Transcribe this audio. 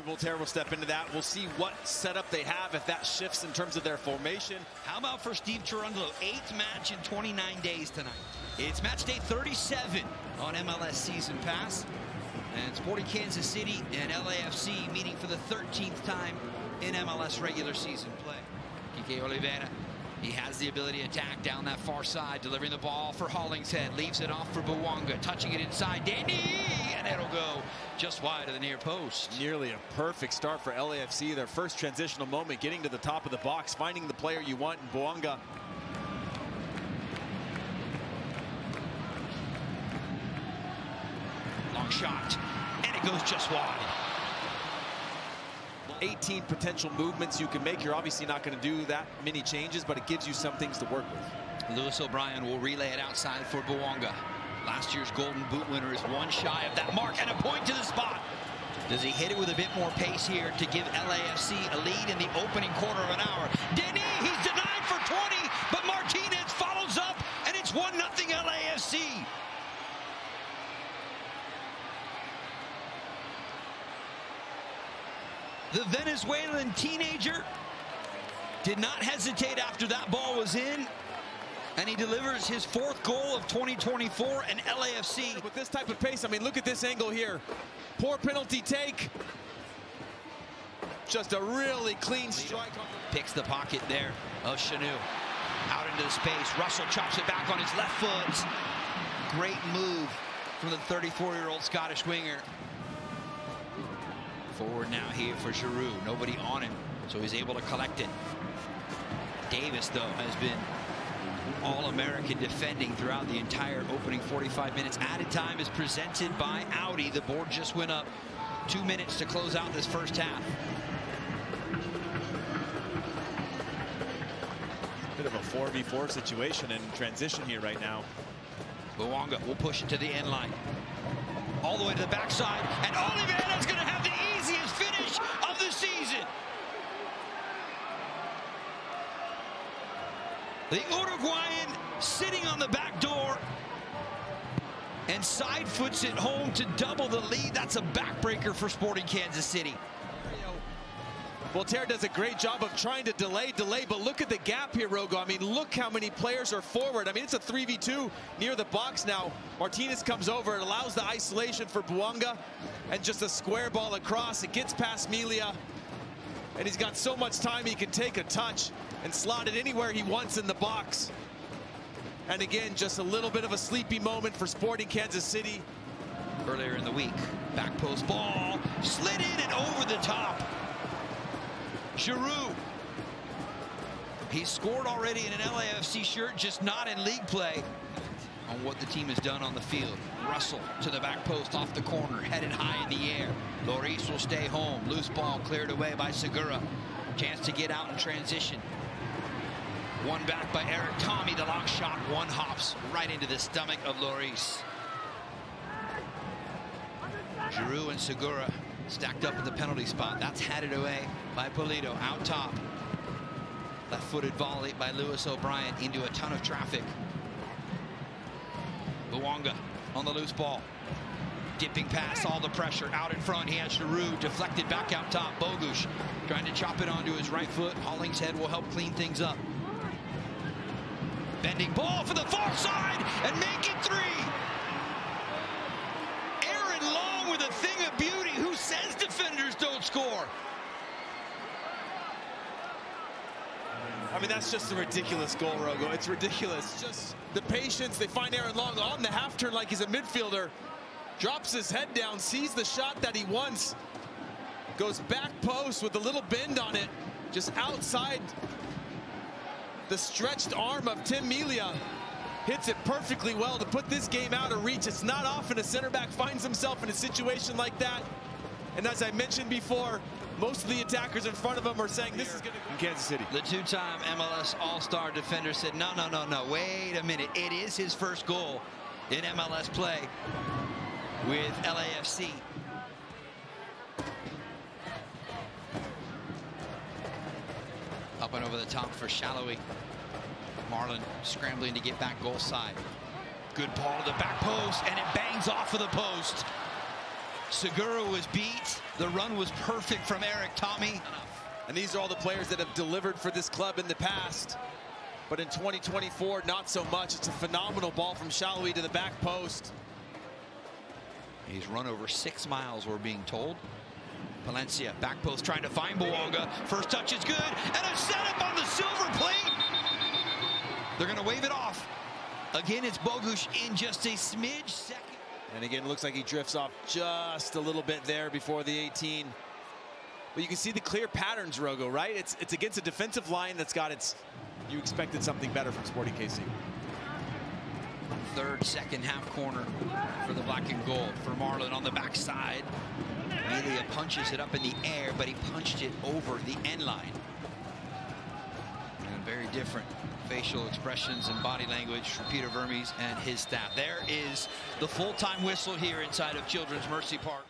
Voltaire will step into that. We'll see what setup they have if that shifts in terms of their formation. How about for Steve Cherundolo? 8th match in 29 days tonight. It's match day 37 on MLS Season Pass. And Sporting Kansas City and LAFC meeting for the 13th time in MLS regular season play. Kike Olivera, he has the ability to attack down that far side, delivering the ball for Hollingshead, leaves it off for Bouanga, touching it inside, Danny, and it'll go just wide of the near post. Nearly a perfect start for LAFC. Their first transitional moment, getting to the top of the box, finding the player you want in Bouanga. Long shot, and it goes just wide. 18 potential movements you can make. You're obviously not going to do that many changes, but it gives you some things to work with. Lewis O'Brien will relay it outside for Bouanga. Last year's Golden Boot winner is one shy of that mark, and a point to the spot. Does he hit it with a bit more pace here to give LAFC a lead in the opening quarter of an hour? Denis, he's denied for 20, but Martinez follows up, and it's 1-0 LAFC. The Venezuelan teenager did not hesitate after that ball was in, and he delivers his 4th goal of 2024 and LAFC. With this type of pace, I mean, look at this angle here. Poor penalty take. Just a really clean strike. Picks the pocket there of Chanu. Out into the space. Russell chops it back on his left foot. Great move from the 34-year-old Scottish winger. Forward now here for Giroud. Nobody on him, so he's able to collect it. Davis, though, has been All-American defending throughout the entire opening 45 minutes. Added time is presented by Audi. The board just went up. 2 minutes to close out this first half. Bit of a 4v4 situation in transition here right now. Bouanga will push it to the end line. All the way to the backside, and Olivera's going to have the easiest finish of the season. The Uruguayan sitting on the back door and side foots it home to double the lead. That's a backbreaker for Sporting Kansas City. Voltaire does a great job of trying to delay, but look at the gap here, Rogo. I mean, look how many players are forward. I mean, it's a 3v2 near the box now. Martinez comes over. It allows the isolation for Bouanga, and just a square ball across. It gets past Melia, and he's got so much time he can take a touch and slot it anywhere he wants in the box. And again, just a little bit of a sleepy moment for Sporting Kansas City. Earlier in the week, back post ball, slid in and over the top. Giroud. He's scored already in an LAFC shirt, just not in league play. On what the team has done on the field. Russell to the back post off the corner, headed high in the air. Lloris will stay home. Loose ball cleared away by Segura. Chance to get out in transition. One back by Eric Tommy. The long shot, one hops right into the stomach of Lloris. Giroud and Segura stacked up in the penalty spot. That's headed away by Polito. Out top. Left-footed volley by Lewis O'Brien into a ton of traffic. Bouanga on the loose ball. Dipping pass, all the pressure out in front. He has Giroud deflected back out top. Bogusz trying to chop it onto his right foot. Hollingshead will help clean things up. Bending ball for the far side and make it 3. Aaron Long with a thing of beauty. Who says defenders don't score? I mean, that's just a ridiculous goal, Rogo. It's ridiculous. Just the patience. They find Aaron Long on the half turn like he's a midfielder. Drops his head down, sees the shot that he wants. Goes back post with a little bend on it. Just outside the stretched arm of Tim Melia. Hits it perfectly well to put this game out of reach. It's not often a center back finds himself in a situation like that. And as I mentioned before, most of the attackers in front of him are saying this is going to in Kansas City. The two-time MLS All-Star defender said, no, wait a minute. It is his first goal in MLS play with LAFC. Up and over the top for Shallowy. Marlon scrambling to get back goal side. Good ball to the back post, and it bangs off of the post. Segura was beat. The run was perfect from Eric Tommy. And these are all the players that have delivered for this club in the past. But in 2024, not so much. It's a phenomenal ball from Shalwi to the back post. He's run over 6 miles, we're being told. Palencia, back post, trying to find Bouanga. First touch is good, and a setup on the silver plate. They're going to wave it off. Again, it's Bogusz in just a smidge second. And again, it looks like he drifts off just a little bit there before the 18. But you can see the clear patterns, Rogo, right? It's against a defensive line that's got its... You expected something better from Sporting KC. Third, second half corner for the black and gold. For Marlon on the backside. Melia punches it up in the air, but he punched it over the end line. And very different facial expressions and body language from Peter Vermes and his staff. There is the full-time whistle here inside of Children's Mercy Park.